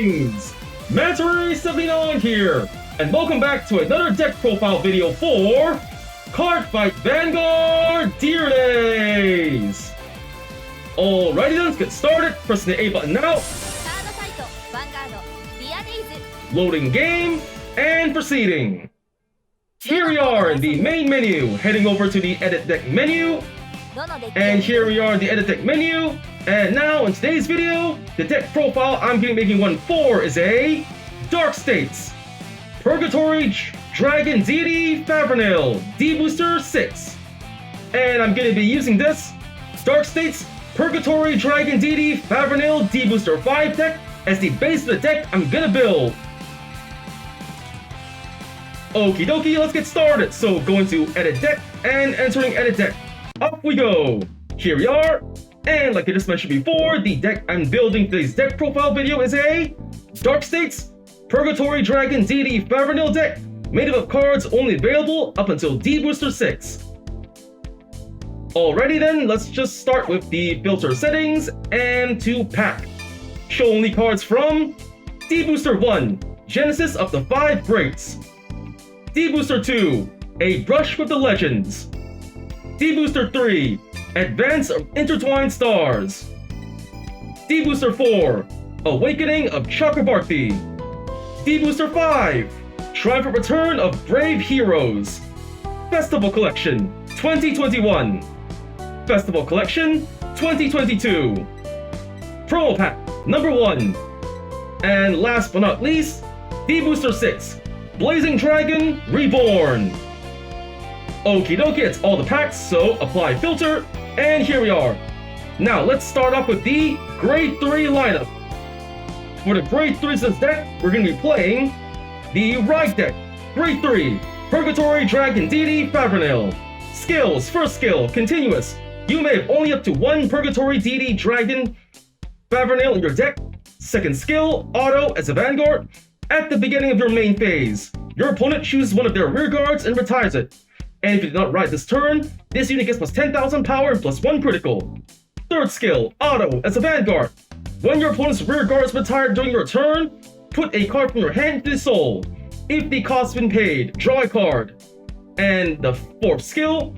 Greetings! Mansory79 here, and welcome back to another deck profile video for Cardfight Vanguard Tier Days! Alrighty then, let's get started. Pressing the A button now. Cardfight Vanguard Tier Days. Loading game, and proceeding. Here we are in the main menu, heading over to the edit deck menu. And here we are in the edit deck menu. And now in today's video, the deck profile I'm going to be making one for is a Dark States Purgatory Dragon Deity Favrneel D-BT06. And I'm going to be using this Dark States Purgatory Dragon Deity Favrneel D-BT05 deck as the base of the deck I'm going to build. Okie dokie, let's get started. So going to edit deck and entering edit deck. Up we go. Here we are. And like I just mentioned before, the deck I'm building today's deck profile video is a Dark States Purgatory Dragon Deity Favrneel deck made up of cards only available up until D-BT06. Alrighty then, let's just start with the filter settings and to pack. Show only cards from D-BT1, Genesis of the 5 Greats. D-BT2, A Brush with the Legends. D-BT3, Advance of Intertwined Stars. D-BT4, Awakening of Chakrabarti. D-BT5, Triumphant Return of Brave Heroes. Festival Collection 2021. Festival Collection 2022. Promo Pack number 1. And last but not least, D-BT6, Blazing Dragon Reborn. Okie dokie, it's all the packs, so apply filter, and here we are. Now let's start off with the Grade 3 lineup. For the Grade 3s of this deck, we're going to be playing the Ride deck, Grade 3, Purgatory Dragon Deity Favrneel. Skills, first skill, continuous. You may have only up to one Purgatory Deity Dragon Favrneel in your deck. Second skill, auto as a Vanguard. At the beginning of your main phase, your opponent chooses one of their rear guards and retires it. And if you do not ride this turn, this unit gets plus 10,000 power and plus 1 critical. Third skill, auto as a Vanguard. When your opponent's rear guard is retired during your turn, put a card from your hand to the soul. If the cost has been paid, draw a card. And the fourth skill,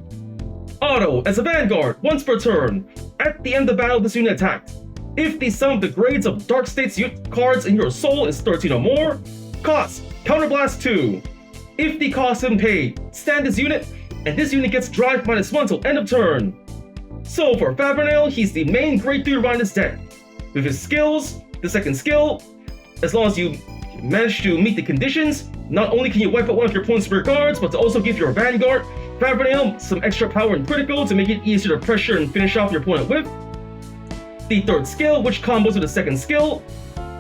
auto as a Vanguard, once per turn. At the end of the battle, this unit attacked. If the sum of the grades of Dark States cards in your soul is 13 or more, cost, Counterblast 2. If the cost has been paid, stand this unit, and this unit gets drive -1 till end of turn. So for Favrneel, he's the main Grade 3 ride in this deck. With his skills, the second skill, as long as you manage to meet the conditions, not only can you wipe out one of your opponent's rear guards, but to also give your Vanguard, Favrneel, some extra power and critical to make it easier to pressure and finish off your opponent with. The third skill, which combos with the second skill,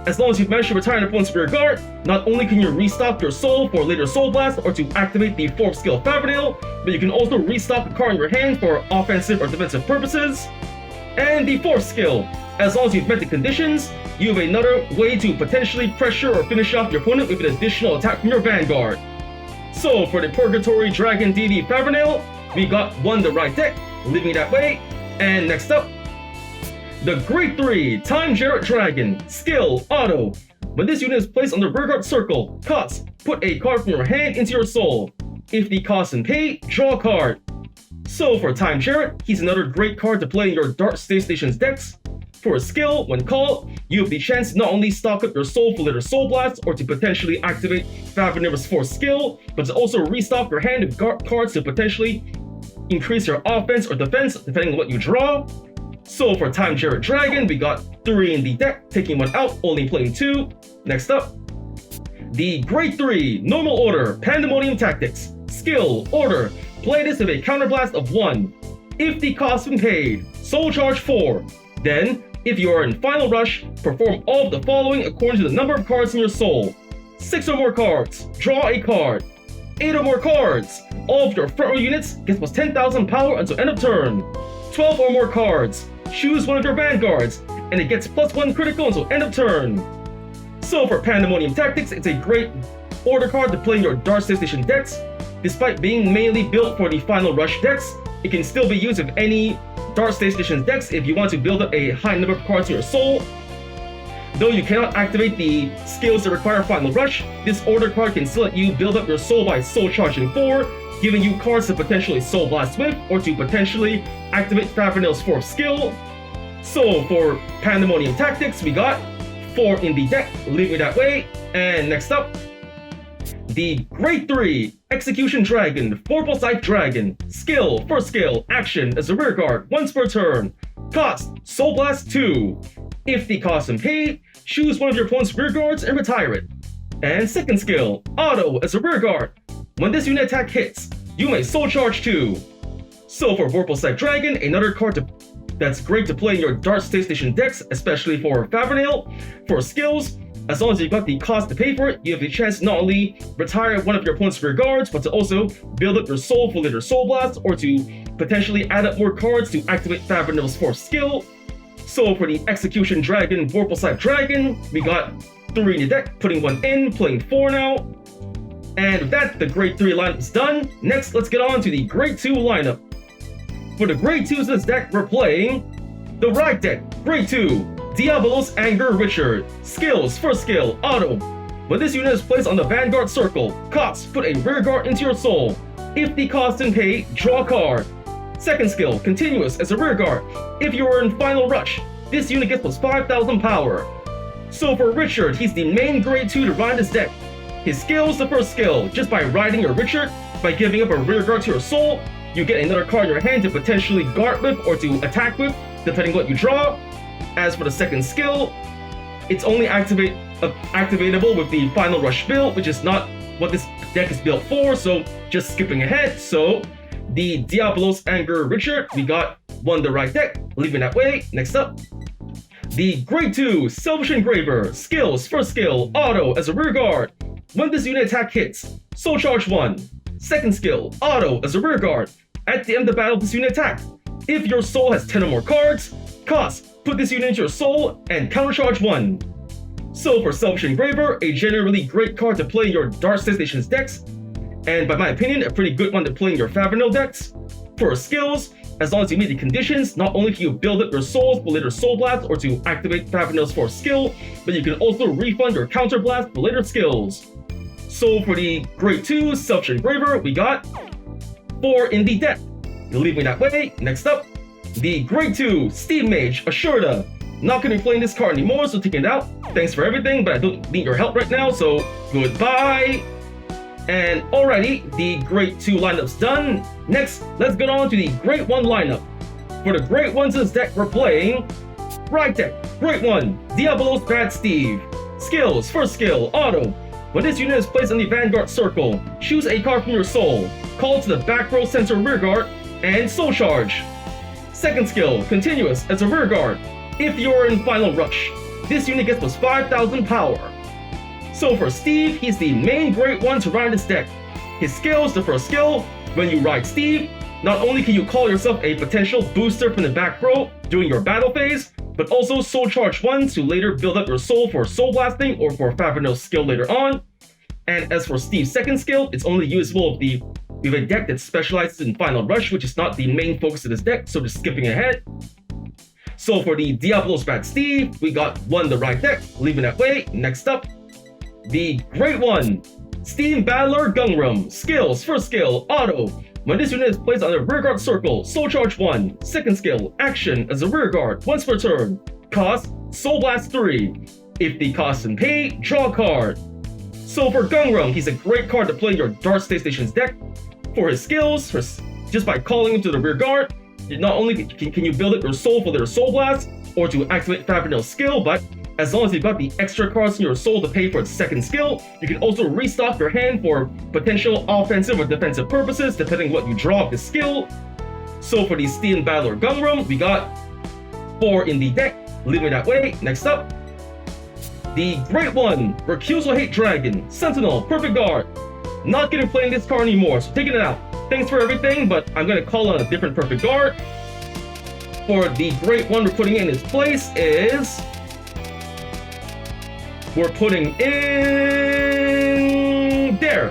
as long as you've managed to retire an opponent's rear guard, not only can you restock your soul for later soul blast or to activate the fourth skill Favrneel, but you can also restock a card in your hand for offensive or defensive purposes. And the fourth skill, as long as you've met the conditions, you have another way to potentially pressure or finish off your opponent with an additional attack from your Vanguard. So for the Purgatory Dragon Deity Favrneel, we got one the right deck, leaving it that way. And next up, the Grade 3 Time Jarrett Dragon. Skill, auto. When this unit is placed on the rear guard circle, cost, put a card from your hand into your soul. If the cost is paid, draw a card. So for Time Jarrett, he's another great card to play in your Dark Space Stations decks. For a skill, when called, you have the chance to not only stock up your soul for later soul blasts or to potentially activate Favrneel's fourth skill, but to also restock your hand with cards to potentially increase your offense or defense depending on what you draw. So for Time Jarrett Dragon, we got 3 in the deck, taking 1 out, only playing 2. Next up, the Grade 3 Normal Order Pandemonium Tactics. Skill, order, play this with a counterblast of 1. If the cost has been paid, soul charge 4. Then, if you are in Final Rush, perform all of the following according to the number of cards in your soul. 6 or more cards, draw a card. 8 or more cards, all of your front row units gets plus 10,000 power until end of turn. 12 or more cards, choose one of your Vanguards, and it gets plus 1 critical until end of turn. So for Pandemonium Tactics, it's a great order card to play in your Dark Station decks. Despite being mainly built for the Final Rush decks, it can still be used with any Dark Station decks if you want to build up a high number of cards in your soul. Though you cannot activate the skills that require Final Rush, this order card can still let you build up your soul by soul charging 4, giving you cards to potentially Soul Blast with, or to potentially activate Favrneel's 4th skill. So for Pandemonium Tactics, we got 4 in the deck, leave it that way. And next up, the Grade 3 Execution Dragon, Vorpal Scythe Dragon. Skill, first skill, action as a rear guard, once per turn. Cost, Soul Blast 2. If the cost and paid, choose one of your opponent's rear guards and retire it. And second skill, auto as a rear guard. When this unit attack hits, you may Soul Charge 2. So for Vorpal Scythe Dragon, another card that's great to play in your Dark Space Station decks, especially for Favrneel. For skills, as long as you've got the cost to pay for it, you have the chance to not only retire one of your opponent's rear guards, but to also build up your soul for later Soul Blast, or to potentially add up more cards to activate Favrneel's 4th skill. So for the Execution Dragon, Vorpal Scythe Dragon, we got 3 in the deck, putting 1 in, playing 4 now. And with that, the Grade 3 lineup is done. Next, let's get on to the Grade 2 lineup. For the Grade 2s in this deck, we're playing the Ride deck, Grade 2. Diabolos Anger Richard. Skills, first skill, auto. When this unit is placed on the Vanguard circle, cost, put a rear guard into your soul. If the cost and pay, draw a card. Second skill, continuous as a rear guard. If you are in Final Rush, this unit gets plus 5,000 power. So for Richard, he's the main Grade 2 to ride this deck. His skill is the first skill. Just by riding your Richard, by giving up a rear guard to your soul, you get another card in your hand to potentially guard with or to attack with, depending what you draw. As for the second skill, it's only activatable with the Final Rush build, which is not what this deck is built for, so just skipping ahead. So the Diabolos Anger Richard, we got 1 the right deck, leaving that way. Next up, the Grade 2 Selfish Engraver. Skills, first skill, auto as a rear guard. When this unit attack hits, Soul Charge 1. Second skill, auto as a rear guard. At the end of the battle, this unit attack. If your soul has 10 or more cards, cost, put this unit into your soul and countercharge 1. So for Selfish Engraver, a generally great card to play in your Dark Space Stations decks, and by my opinion, a pretty good one to play in your Favrneel decks. For skills, as long as you meet the conditions, not only can you build up your souls for later Soul Blast or to activate Favrneel's 4th skill, but you can also refund your Counter Blast for later skills. So for the Grade 2 Selfish Engraver, we got 4 in the deck. Leaving that way. Next up, the Grade 2 Steam Mage Ashurda. Not going to be playing this card anymore, so taking it out. Thanks for everything, but I don't need your help right now, so goodbye. And alrighty, the Grade 2 lineup's done. Next, let's get on to the Grade 1 lineup. For the Grade 1s in this deck, we're playing Ride deck, Grade 1, Diabolos Bad Steve. Skills, first skill, auto. When this unit is placed on the Vanguard circle, choose a card from your soul, call to the back row center rear guard, and Soul Charge. Second skill, continuous as a rear guard. If you're in Final Rush, this unit gets plus 5,000 power. So for Steve, he's the main Grade 1 to ride this deck. His skill is the first skill. When you ride Steve, not only can you call yourself a potential booster from the back row during your battle phase, but also Soul Charge 1 to later build up your soul for Soul Blasting or for Favrneel's skill later on. And as for Steve's second skill, it's only usable with a deck that specializes in Final Rush, which is not the main focus of this deck, so just skipping ahead. So for the Diabolos Bad Steve, we got 1 the right deck, leaving that way. Next up, the Grade 1 Steam Battler Gunrum. Skills, first skill, auto. When this unit is placed on the rearguard circle, Soul Charge 1. Second skill, action as a rearguard, once per turn. Cost, Soul Blast 3. If the cost and pay, draw a card. So for Gunrum, he's a great card to play in your Dark Space Stations deck. For his skills, just by calling him to the rear guard, not only can you build up your soul for their Soul Blast, or to activate Favrneel's skill, but as long as you've got the extra cards in your soul to pay for its second skill, you can also restock your hand for potential offensive or defensive purposes, depending what you draw of the skill. So for the Steam Battler Gunrum, we got 4 in the deck, leaving it that way. Next up, the Grade 1 Recusal Hate Dragon, Sentinel, Perfect Guard. Not gonna play this card anymore, so taking it out. Thanks for everything, but I'm gonna call on a different Perfect Guard. For the Grade 1 we're putting in its place is... we're putting in... there.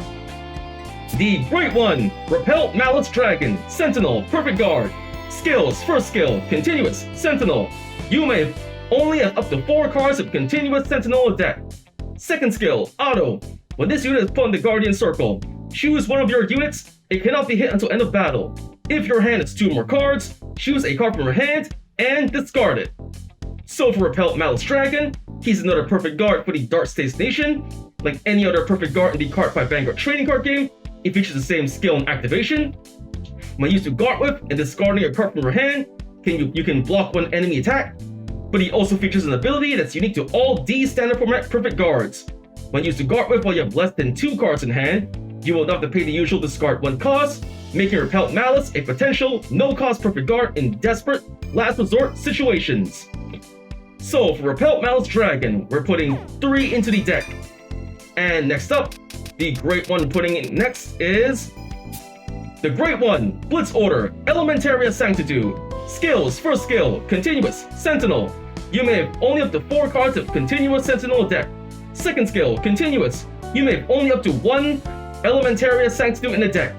The Grade 1 Repel Malice Dragon, Sentinel, Perfect Guard. Skills, first skill, continuous, Sentinel. You may only have up to 4 cards of continuous Sentinel in deck. Second skill, Auto. When this unit is put in the Guardian Circle, choose one of your units. It cannot be hit until end of battle. If your hand has 2 more cards, choose a card from your hand and discard it. So for Repel Malice Dragon, he's another perfect guard for the Dark States Nation. Like any other perfect guard in the Cardfight Vanguard trading card game, it features the same skill and activation. When used to guard with and discarding a card from your hand, you can block one enemy attack. But he also features an ability that's unique to all D standard format perfect guards. When used to guard with while you have less than 2 cards in hand, you will not have to pay the usual discard 1 cost, making Repel Malice a potential no-cost perfect guard in desperate, last resort situations. So for Repel Malice Dragon, we're putting 3 into the deck. And next up, the Great One putting in next is the Great One, Blitz Order, Elementaria Sanctitude. Skills, first skill, Continuous, Sentinel. You may have only up to 4 cards of Continuous Sentinel deck. Second skill, Continuous. You may have only up to 1 Elementaria Sanctitude in the deck.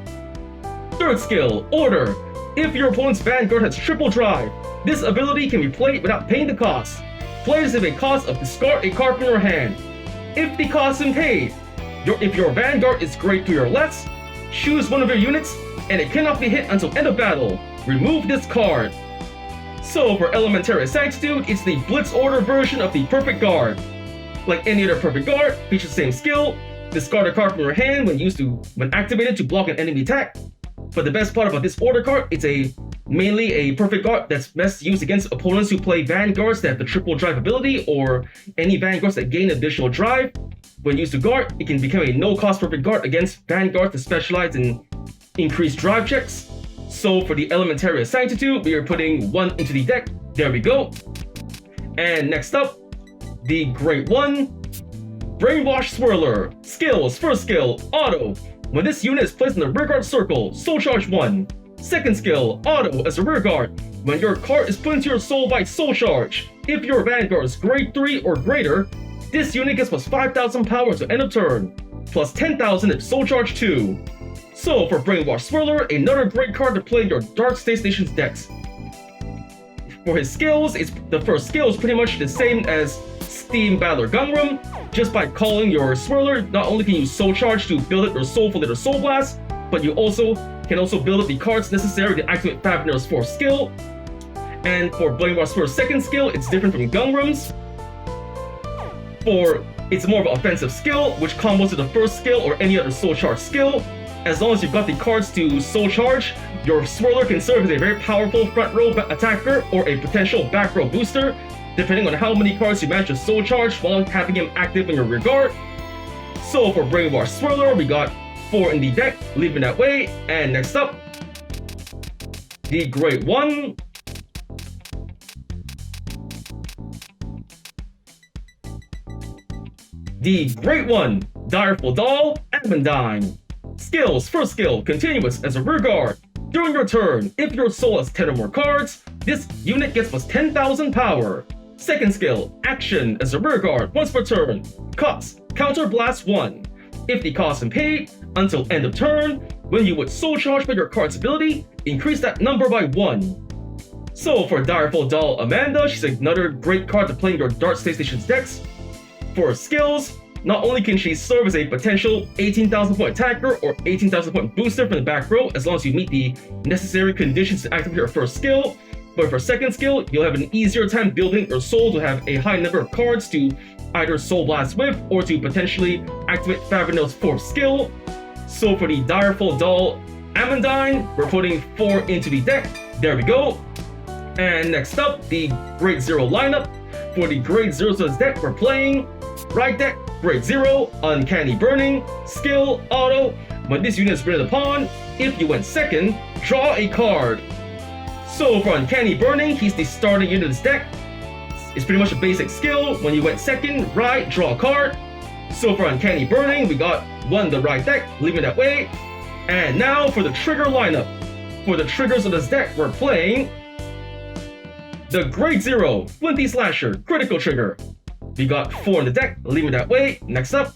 Third skill, Order. If your opponent's Vanguard has triple drive, this ability can be played without paying the cost. Players have a cost of discard a card from your hand. If the cost is paid, if your Vanguard is grade 3 or less, choose one of your units and it cannot be hit until end of battle. Remove this card. So for Elementaria Sanctitude, it's the Blitz Order version of the Perfect Guard. Like any other Perfect Guard, features the same skill, discard a card from your hand when activated to block an enemy attack. But the best part about this order card, it's mainly a perfect guard that's best used against opponents who play Vanguards that have the triple drive ability or any Vanguards that gain additional drive. When used to guard, it can become a no-cost perfect guard against Vanguards that specialize in increased drive checks. So for the Elementaria Sanctitude, we are putting 1 into the deck. There we go. And next up, the Great One, Brainwash Swirler. Skills, first skill, Auto. When this unit is placed in the rearguard circle, Soul Charge 1. Second skill, Auto as a rearguard. When your card is put into your soul by Soul Charge, if your Vanguard is grade 3 or greater, this unit gets plus 5,000 power to end of turn, plus 10,000 if Soul Charge 2. So for Brainwash Swirler, another great card to play in your Dark States Nations decks. For his skills, the first skill is pretty much the same as Steam Battler Gunroom. Just by calling your Swirler, not only can you Soul Charge to build up your Soulful Litter Soul Blast, but you can also build up the cards necessary to activate Favrneel's 4th skill. And for Brainwash Swirler's second skill, it's different from Gunroom's. It's more of an offensive skill, which combos to the first skill or any other Soul Charge skill. As long as you've got the cards to Soul Charge, your Swirler can serve as a very powerful front row attacker or a potential back row booster, depending on how many cards you manage to Soul Charge while having him active in your rear guard. So for Brainwash Swirler, we got 4 in the deck, leaving that way. And next up, the Great One, Direful Doll, Amandine. Skills, first skill, Continuous as a rear guard. During your turn, if your soul has 10 or more cards, this unit gets plus 10,000 power. Second skill, Action as a rear guard once per turn. Cost, Counter Blast 1. If the cost is paid, until end of turn, when you would Soul Charge by your card's ability, increase that number by 1. So for Direful Doll Amanda, she's another great card to play in your Dark States Nations decks. For her skills, not only can she serve as a potential 18,000 point attacker or 18,000 point booster from the back row as long as you meet the necessary conditions to activate her first skill, but for second skill, you'll have an easier time building your soul to have a high number of cards to either Soul Blast with or to potentially activate Favrneel's 4th skill. So for the Direful Doll Amandine, we're putting 4 into the deck. There we go. And next up, the Grade 0 lineup. For the Grade 0's deck, we're playing right deck, Grade 0, Uncanny Burning, Skill, Auto. When this unit is written upon, if you went second, draw a card. So for Uncanny Burning, he's the starting unit of this deck. It's pretty much a basic skill. When you went second, right, draw a card. So for Uncanny Burning, we got 1 the right deck, leaving it that way. And now for the trigger lineup. For the triggers of this deck, we're playing the Grade 0, Flinty Slasher, critical trigger. We got 4 in the deck, leaving it that way. Next up,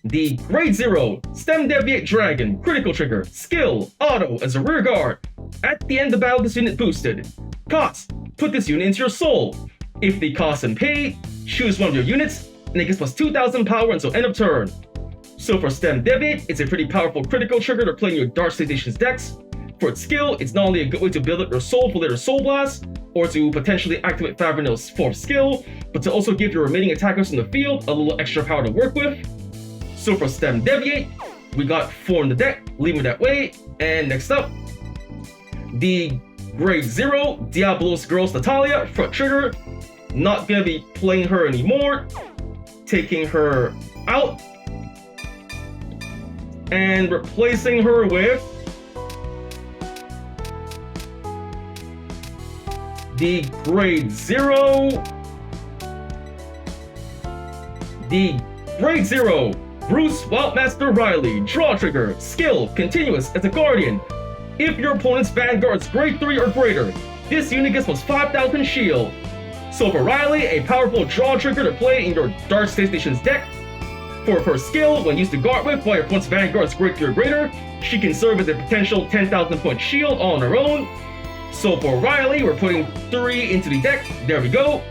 the Grade 0, Stem Deviate Dragon, critical trigger, skill, auto as a rear guard. At the end of battle, this unit boosted. Cost, put this unit into your soul. If the cost and paid, choose one of your units, and it gets plus 2,000 power until end of turn. So for Stem Deviate, it's a pretty powerful critical trigger to play in your Dark Stations decks. For its skill, it's not only a good way to build up your soul for later Soul Blast, or to potentially activate Favrneel's 4th skill, but to also give your remaining attackers in the field a little extra power to work with. So for Stem Deviate, we got 4 in the deck, leaving it that way. And next up, the Grade 0 Diablos Girls Natalia, front trigger. Not gonna be playing her anymore. Taking her out. And replacing her with the Grade 0. The Grade 0 Bruce Wildmaster Riley, draw trigger, skill, continuous as a guardian. If your opponent's Vanguard's Grade 3 or greater, this unit gets plus 5,000 shield. So for Riley, a powerful draw trigger to play in your Dark Stations deck. For her skill, when used to guard with while your opponent's Vanguard's Grade 3 or greater, she can serve as a potential 10,000 point shield all on her own. So for Riley, we're putting 3 into the deck, there we go.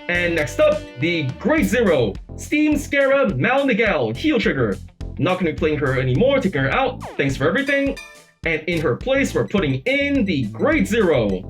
And next up, the Grade 0 Steam Scara Malnigal, heal trigger. Not going to be playing her anymore, taking her out, thanks for everything. And in her place, we're putting in the Grade 0.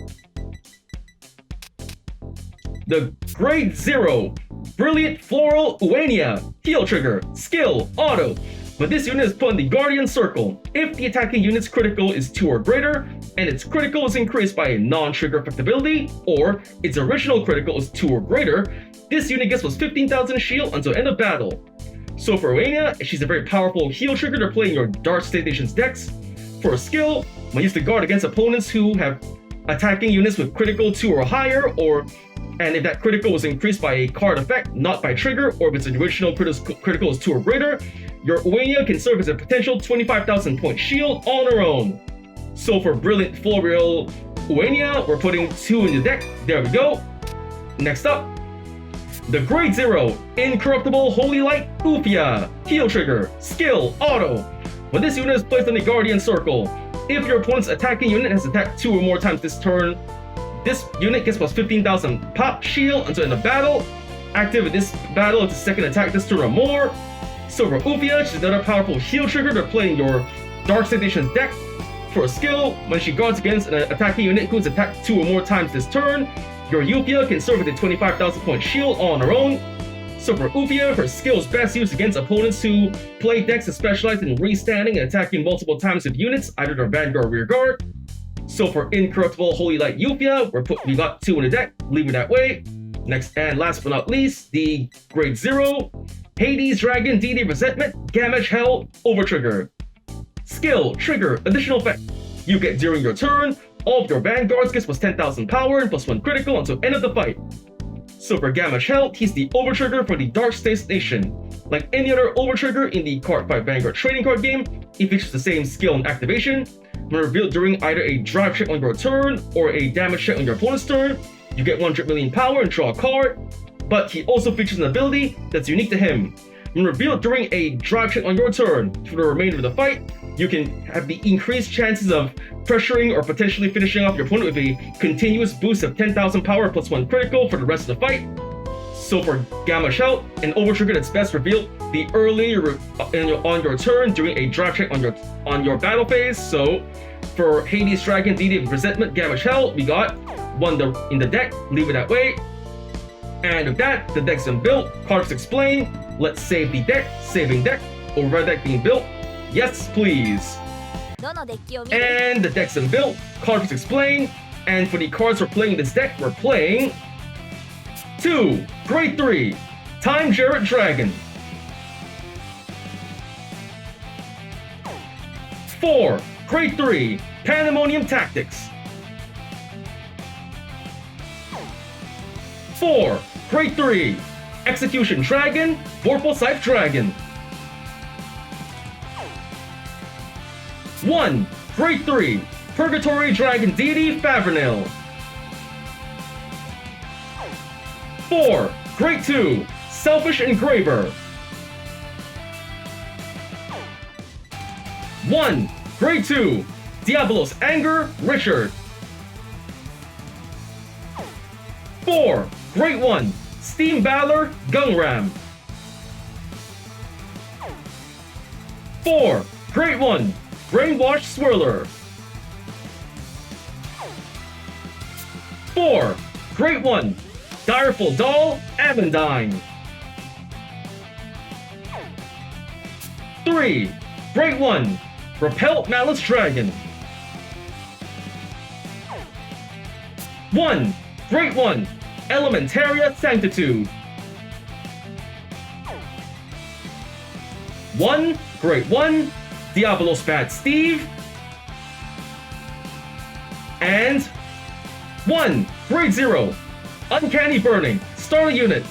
The Grade 0 Brilliant Floral Uenia, heal trigger, skill, auto. But this unit is put in the Guardian Circle. If the attacking unit's critical is 2 or greater, and its critical is increased by a non-trigger effect ability, or its original critical is 2 or greater, this unit gets plus 15,000 shield until end of battle. So for Uenia, she's a very powerful heal trigger to play in your Dark Stations decks. For a skill, when used to guard against opponents who have attacking units with critical 2 or higher, and if that critical was increased by a card effect, not by trigger, or if its original critical is 2 or greater, your Uenia can serve as a potential 25,000 point shield on her own. So for Brilliant Floral Uenia, we're putting 2 in the deck, there we go. Next up, the Grade 0 Incorruptible Holy Light Ufia, heal trigger, skill, auto. When this unit is placed in the Guardian Circle, if your opponent's attacking unit has attacked 2 or more times this turn, this unit gets plus 15,000 pop shield until end of battle. Active in this battle, it's a second attack this turn or more. So for Ufia, she's another powerful heal trigger to play in your Dark Stations deck. For a skill, when she guards against an attacking unit who's attacked 2 or more times this turn, your Ufia can serve with a 25,000 point shield on her own. So for Ufia, her skill is best used against opponents who play decks that specialize in restanding and attacking multiple times with units, either their Vanguard or rear guard. So for Incorruptible Holy Light Ufia, we got 2 in the deck, leave it that way. Next and last but not least, the Grade 0 Hades Dragon Deity Resentment Gamage Hell Overtrigger. Skill, trigger, additional effect. You get during your turn, all of your Vanguards gets plus 10,000 power and plus 1 critical until end of the fight. So for Gamage Hell, he's the overtrigger for the Dark Station. Like any other overtrigger in the Cardfight Vanguard trading card game, it features the same skill and activation. When revealed during either a drive check on your turn or a damage check on your opponent's turn, you get 100 million power and draw a card. But he also features an ability that's unique to him. When revealed during a drive check on your turn, for the remainder of the fight, you can have the increased chances of pressuring or potentially finishing off your opponent with a continuous boost of 10,000 power plus 1 critical for the rest of the fight. So for Gamma Shout, an overtrigger that's best revealed the earlier on your turn during a drive check on your battle phase. So for Hades Dragon Deity of Resentment Gamma Shout, we got 1 in the deck, leave it that way. And with that, the deck's been built, cards explained. Let's save the deck, saving deck, override deck being built. Yes, please. And the deck's been built, cards explained. And for the cards we're playing in this deck, we're playing 2, Grade 3, Time Jarrett Dragon. 4, Grade 3, Pandemonium Tactics. 4, Grade 3, Execution Dragon, Vorpal Scythe Dragon. 1, Grade 3, Purgatory Dragon Deity Favrneel. 4, Grade 2, Selfish Engraver. 1, Grade 2, Diablos Anger Richard. 4, Great 1, Steam Valor Gungram. 4, Great 1, Brainwash Swirler. 4, Great 1, Direful Doll Amandine. 3, Great 1, Repel Malice Dragon. 1, Great 1, Elementaria Sanctitude. 1, Great 1, Diabolos Bad Steve. And 1, Grade 0, Uncanny Burning, Starter Unit.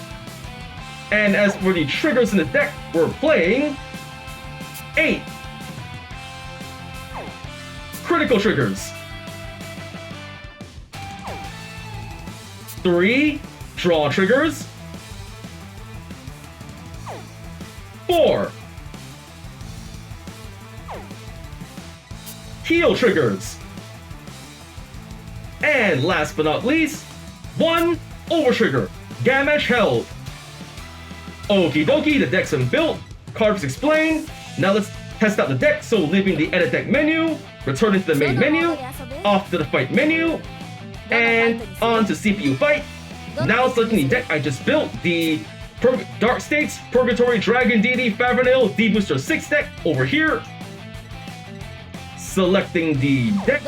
And as for the triggers in the deck, we're playing 8 critical triggers, 3 draw triggers, 4 heal triggers, and last but not least, 1 over trigger, damage held. Okie dokie, the deck's been built, cards explained. Now let's test out the deck, so leaving the edit deck menu, returning to the main menu, off to the fight menu, and on to CPU fight. Now selecting the deck I just built, the Dark States, Purgatory, Dragon, Deity, Favrneel, D-BT06 deck over here. Selecting the deck,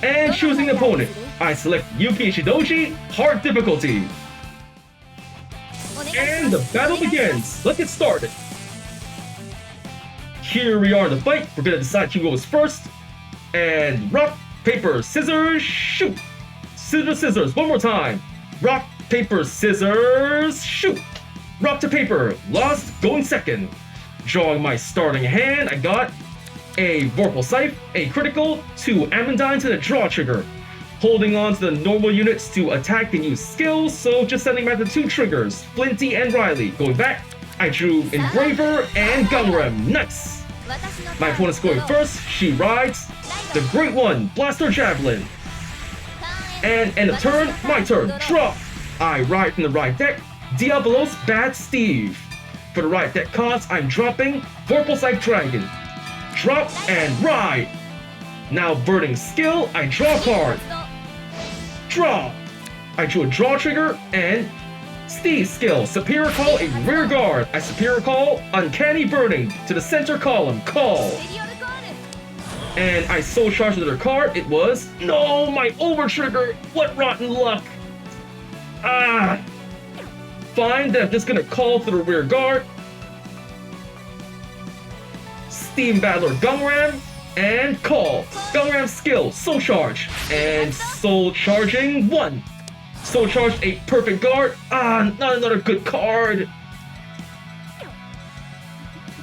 and choosing the opponent. I select Yuki Shidoshi, hard difficulty. And the battle begins. Let's get started. Here we are in the fight. We're gonna decide who goes first. And rock, paper, scissors, shoot. Scissors, scissors, one more time. Rock, paper, scissors, shoot. Rock to paper, lost, going second. Drawing my starting hand, I got a Vorpal Scythe, a critical, 2 Amandine to the draw trigger. Holding on to the normal units to attack and use skills, so just sending back the 2 triggers, Flinty and Riley. Going back, I drew Engraver and Gunram. Nice! My opponent's going first, she rides the Great 1, Blaster Javelin. And end of turn, my turn, draw! I ride from the right deck, Diabolos Bad Steve. For the right deck cost, I'm dropping Vorpal Scythe Dragon. Drop and ride! Now burning skill, I draw a card. Draw! I drew a draw trigger and Steve skill, Superior Call a rear guard. I Superior Call Uncanny Burning to the center column, call. And I soul charged another card, it was, no, my over trigger, what rotten luck. Ah! Fine, then I'm just gonna call to the rear guard. Steam Battler Gunram, and call. Gunram skill, soul charge, and soul charging 1. Soul charge a perfect guard. Ah, not another good card.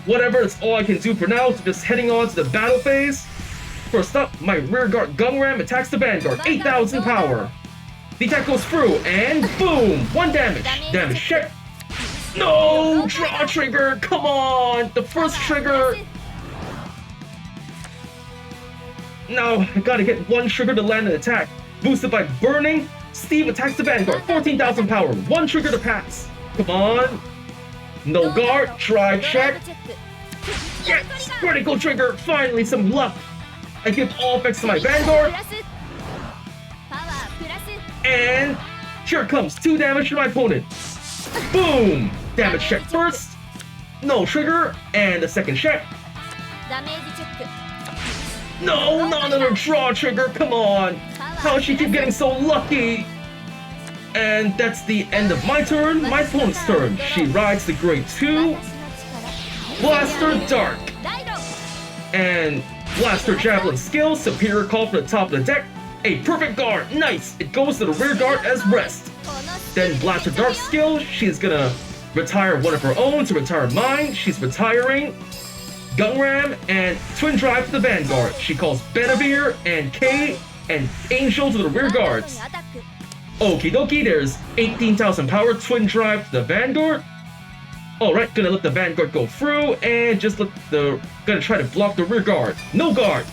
Whatever, that's all I can do for now, so just heading on to the battle phase. First up, my rear guard Gunram attacks the Vanguard, 8,000 power. The attack goes through, and boom, 1 damage. Damage check. No, draw trigger, come on, the first trigger. Now, I gotta get 1 trigger to land an attack. Boosted by burning, Steve attacks the Vanguard, 14,000 power, 1 trigger to pass. Come on. No guard, try check. Yes, critical trigger, finally some luck. I give all effects to my Vanguard. And here comes 2 damage to my opponent. Boom! Damage check first. No trigger, and the second check. No, not another draw trigger, come on! How does she keep getting so lucky? And that's the end of my turn, my opponent's turn. She rides the Grade 2, Blaster Dark. And Blaster Javelin skill, Superior Call from the top of the deck. A perfect guard, nice! It goes to the rear guard as rest. Then Blaster Dark skill, she's gonna retire one of her own to retire mine. She's retiring Gunram and Twin Drive to the Vanguard. She calls Benavir and Kay and Angel to the rear guards. Okie dokie, there's 18,000 power, Twin Drive to the Vanguard. Alright, gonna let the Vanguard go through and just gonna try to block the rear guard. No guard!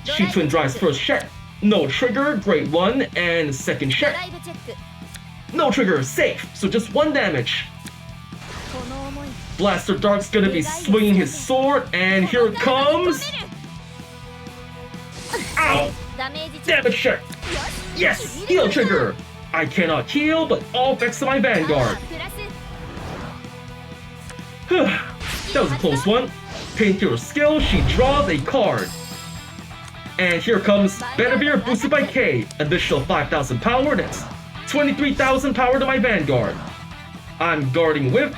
She Twin Drives first check. No trigger, Grade 1 and second check. No trigger, safe, so just 1 damage. この思い Blaster Dark's gonna be swinging his sword, and here it comes. Ow! ダメージチェッ Damage check. ク Yes, heal trigger. I cannot heal, but all effects to my Vanguard. プラス That was a close one. Painkiller skill, she draws a card. And here comes Vanguard boosted by K. Additional 5,000 power, that's 23,000 power to my Vanguard. I'm guarding with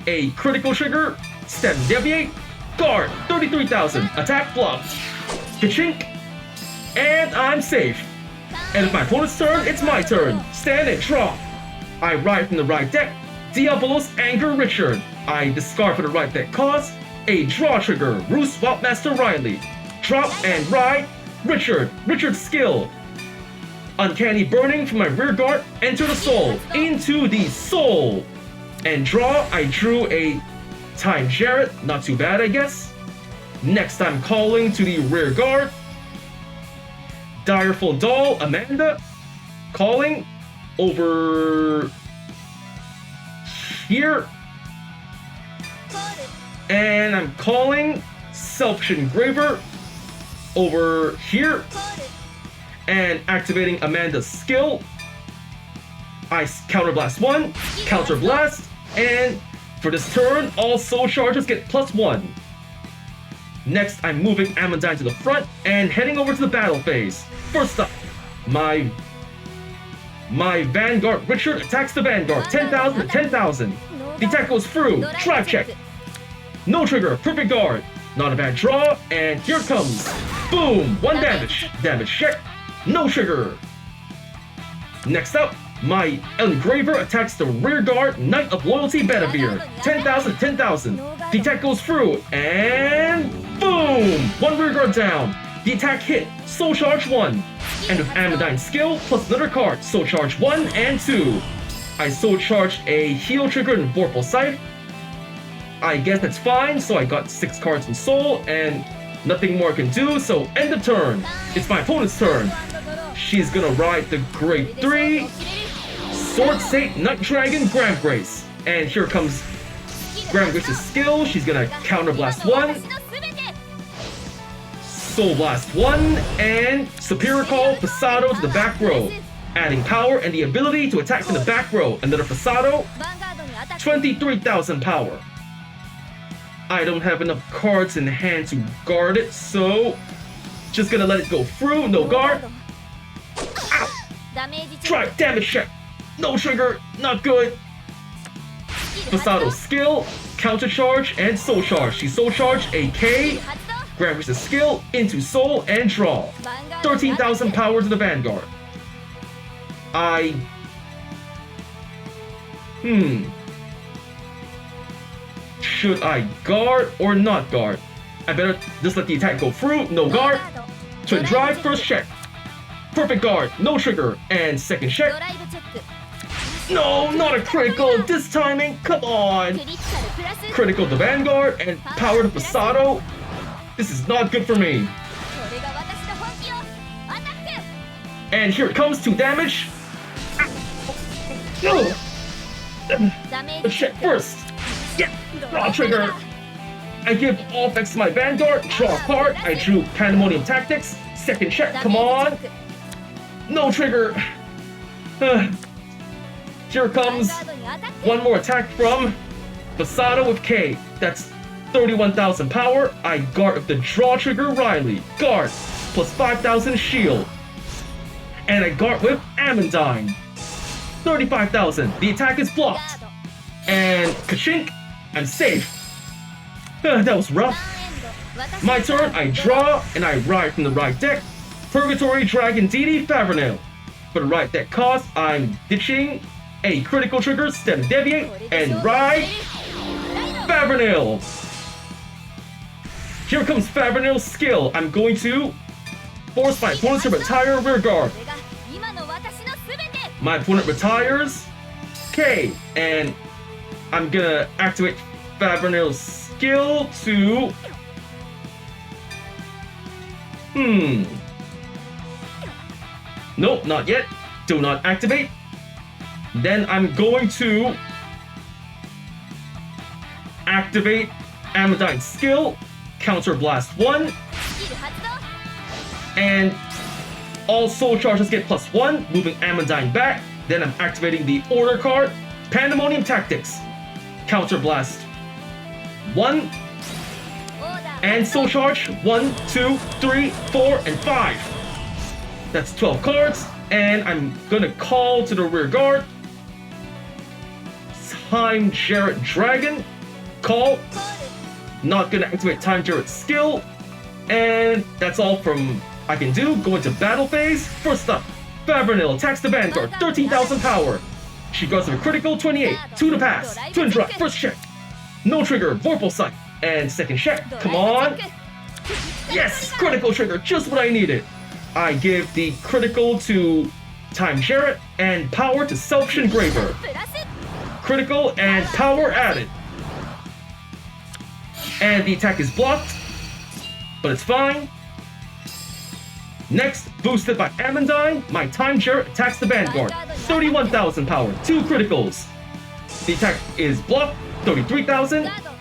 a critical trigger, step deviate, guard, 33,000, attack blocked. Ka-chink, and I'm safe. And it's my opponent's turn, it's my turn. Stand and draw. I ride from the right deck, Diabolos Anger Richard. I discard for the right deck cost, a draw trigger, Roost Swapmaster Riley. Drop and ride, Richard, Richard's skill. Uncanny Burning from my rear guard, enter the soul, into the soul. And draw, I drew a Time Jarrett, not too bad I guess. Next I'm calling to the rear guard. Direful Doll, Amanda, calling over here. コール And I'm calling Selfish Engraver over here. コール And activating Amanda's skill. I counterblast 1, counterblast, and for this turn, all soul charges get +1. Next, I'm moving Amandine to the front and heading over to the battle phase. First up, my Vanguard Richard attacks the Vanguard. 10,000 to 10,000. The attack goes through. Drive check. No trigger. Perfect guard. Not a bad draw. And here it comes. Boom. 1 damage. Damage check. No trigger. Next up, my Engraver attacks the rear guard Knight of Loyalty Bedivere. 10,000 to 10,000. The attack goes through. And boom. 1 rear guard down. The attack hit. Soul Charge 1. And with Amandine's skill, plus another card, Soul Charge 1 and 2. I Soul Charged a heal trigger and Vorpal Scythe. I guess that's fine, so I got 6 cards in Soul, and nothing more I can do, so end of turn. It's my opponent's turn. She's gonna ride the Grade 3, Sword Saint Night Dragon Grand Grace. And here comes Grand Grace's skill. She's gonna Counterblast 1, Soul Blast 1, and Superior Call Pasado to the back row, adding power and the ability to attack from the back row. Another Pasado, 23,000 power. I don't have enough cards in hand to guard it, so just gonna let it go through. No guard. Ow! ダメージチェッ Try damage check. No trigger. Not good. ク Pasado skill, counter charge, and soul charge. She soul charged a K. 発動 Grab the skill into soul and draw. 13,000 power to the Vanguard. Should I guard or not guard? I better just let the attack go through. No guard. Twin drive, first check. Perfect guard, no trigger. And second ド check. ライブチェック No, not a critical. This timing, come ク on. リティカルプラス Critical to Vanguard and power to Pasado. This is not good for me. これが私の本気よアタック And here it comes, 2 damage. No. ダメー Let's ジチェ check ック first. Yeah, draw trigger. I give all effects to my Vanguard, draw a card. I drew Pandemonium Tactics. Second check, ダ come メージ on. チェック No trigger. Here バン comes ガードにアタック one more attack from Pasado with K. That's 31,000 power. I guard with the draw trigger Riley. Guard, plus 5,000 shield. And I guard with Amandine. 35,000. The attack is ガ blocked. ード And ka-chink, I'm safe. That was rough. ターンエンド私 My turn, I draw, and I ride from the right deck. Purgatory Dragon Deity Favrneel. For the right deck cost, I'm ditching a critical trigger, step deviate, and ride Favrneel. Here comes Favrneel's skill. I'm going to force my opponent to retire rear guard. これが今の私のすべて My opponent retires K, and I'm gonna activate Favrneel's skill to Nope, not yet. Do not activate. Then I'm going to activate Amandine skill, Counter Blast 1, スキル発動 and all soul charges get +1, moving Amandine back. Then I'm activating the order card, Pandemonium Tactics, Counter Blast 1, オーダー and soul charge 1, 2, 3, 4, and 5. That's 12 cards, and I'm gonna call to the rear guard. Time Jarrett Dragon, call. コール Not gonna activate Time Jarrett's skill, and that's all from I can do. Go into battle phase. First up, Favrneel attacks the Vanguard, 13,000 power. She goes to a critical 28, 2 to pass, twin drop, first check. No trigger, Vorpal Sight, and second check. ドライブ Come チェ on. ック Yes, critical trigger, just what I needed. I give the critical to Time Jarrett and power to Selfish Engraver. プラス Critical and power added. And the attack is blocked, but it's fine. Next, boosted by Amandine, my Time Jarrett attacks the Vanguard. 31,000 power, 2 criticals. The attack is blocked, 33,000. ガード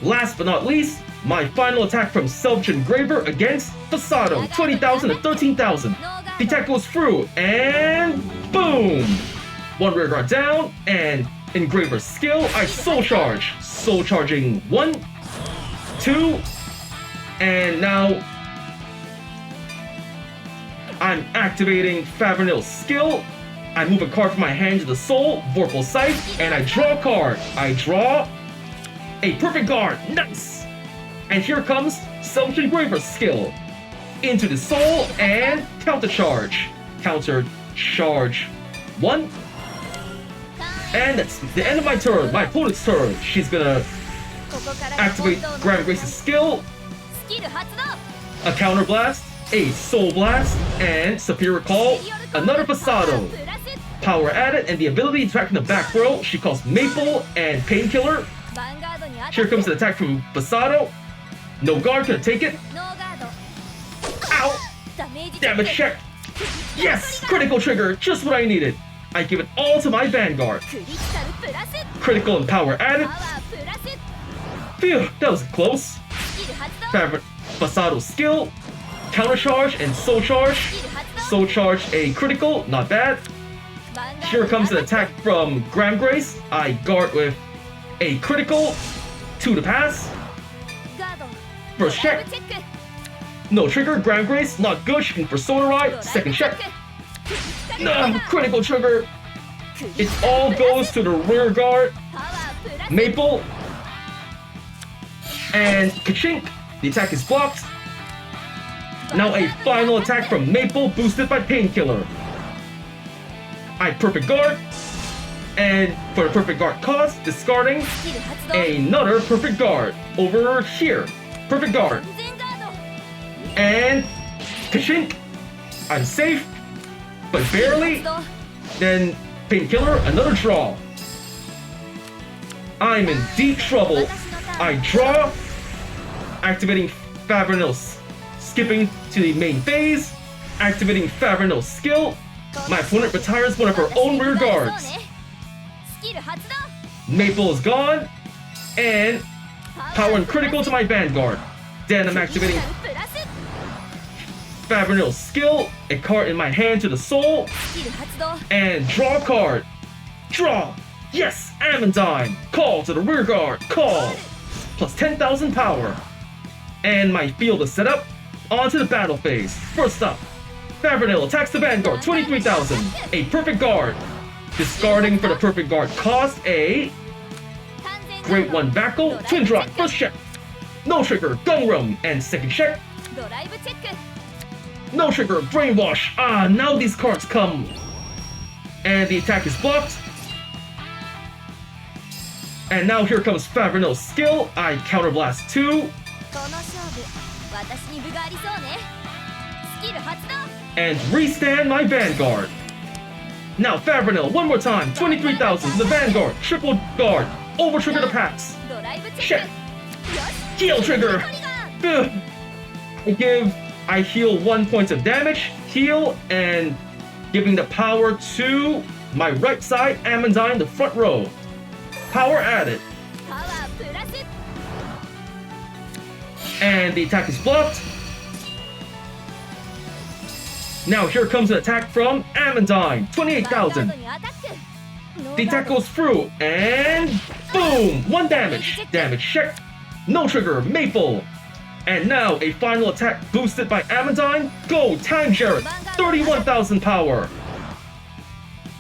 Last but not least, my final attack from Selfish Engraver against Fasado, 20,000 to 13,000. ノーガ The ード attack goes through, and boom! One rear guard down, and Engraver's skill, I soul charge. Soul charging 1, 2, and now I'm activating Favrneel's skill. I move a card from my hand to the soul, Vorpal Sight, and I draw a card. I draw a perfect guard, nice! And here comes Selfish Engraver's skill. Into the soul and counter charge. Counter charge 1. And that's the end of my turn, my opponent's turn. She's gonna ここからが activate 本当の Grand Grace's skill, スキル発動 a counter blast, a soul blast, and superior call, another Fasado. プラス Power added, and the ability to attack from the back row, she calls Maple and Painkiller. ヴァンガードに当た Here って comes an attack from Fasado. No guard, gonna take it. ノーガード Ow! ダメージチェッ Damage ク check. Yes! Critical trigger, just what I needed. I give it all to my Vanguard. クリティカルプラス Critical and power パ added. ワープラス Phew, that was close. スキル発動 Favorite Fasado skill, counter charge and soul charge. スキル発動 Soul charge a critical, not bad. ヴァンガード Here に comes 当 an たって attack from Grand Grace. I guard with a critical, 2 to pass. ガード First ドライ check, ブチェック no trigger. Grand Grace, not good. She can persona ド ride. ライブ Second チェッ check. ク No, critical trigger. クリテ It ィカル all プラ goes ス to the rear guard. パワープラス Maple and Kachink. The attack is blocked. Now a final attack from Maple, boosted by Painkiller. I perfect guard, and for the perfect guard cost, discarding スキル発動 another perfect guard over here. Perfect guard 完全ガード and Kachink. I'm safe, but barely. 発動 Then Painkiller, another draw. I'm in deep trouble. I draw, activating Favrneel's, skipping to the main phase, activating Favrneel's skill. My opponent retires one of her own rear guards. スキル発動 Maple is gone, and power and critical to my Vanguard. Then I'm activating プラス Favrneel's skill, a card in my hand to the soul, スキル発動 and draw a card. Draw! Yes, Amandine! Call to the rear guard! Call! Plus 10,000 power. And my field is set up. Onto the battle phase. First up, Favrneel attacks the Vanguard, 23,000. A perfect guard. Discarding for the perfect guard cost a 完全ガード Great One Backle, Twin Drop, first check. No trigger, Gun Room, and second check. ドライブチェック No trigger, Brainwash. Ah, now these cards come. And the attack is blocked. And now here comes Favrneel's skill. I counterblast 2. この勝負私に分がありそうねスキル発動 And restand my Vanguard. Now Favrneel, one more time. 23,000 the Vanguard. Triple guard. Over trigger the packs. ドライブチェッ Check. クよし Heal trigger. トリガー Ugh. I heal 1 point of damage. Heal and giving the power to my right side, Amandine, the front row. Power added. パワープラス And the attack is blocked. Now here comes an attack from Amandine, 28,000. にアタック The attack goes through, and boom! 1 damage. Damage check. No trigger, Maple. And now a final attack boosted by Amandine. Go, Time Jarrett, 31,000 power.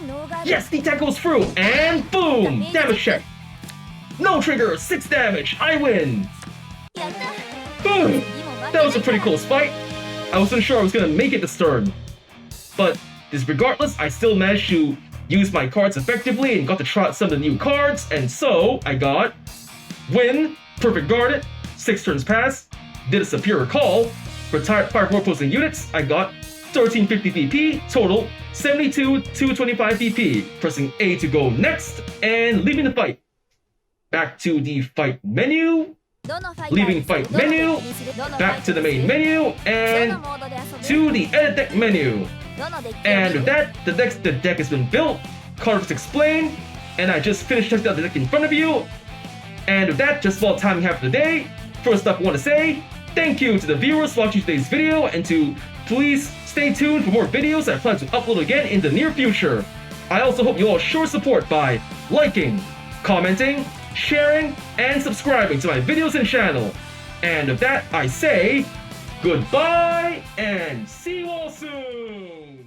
ノーガード Yes, the attack goes through, and boom! Damage check. No trigger, 6 damage. I win. やった Boom! That was a pretty close fight. I wasn't sure I was gonna make it this turn. But regardless, I still managed to use my cards effectively and got to try out some of the new cards. And so I got Win, Perfect Guarded, 6 turns pass, did a Superior Call, retired 5 more opposing units. I got 1350 VP, total 72,225 VP. Pressing A to go next and leaving the fight. Back to the fight menu. どのファイター Leaving fight どの menu, 敵にするどの back to the ファイ main ターにする menu, どの and モードで遊ぶ to the edit deck menu. どのデッキを And 見 with る that, the deck has been built, cards explained, and I just finished checking out the deck in front of you. And with that, just about time we have for the day. First up, I want to say thank you to the viewers watching today's video, and to please stay tuned for more videos I plan to upload again in the near future. I also hope you all show support by liking, commenting, sharing, and subscribing to my videos and channel. And with that, I say goodbye and see you all soon!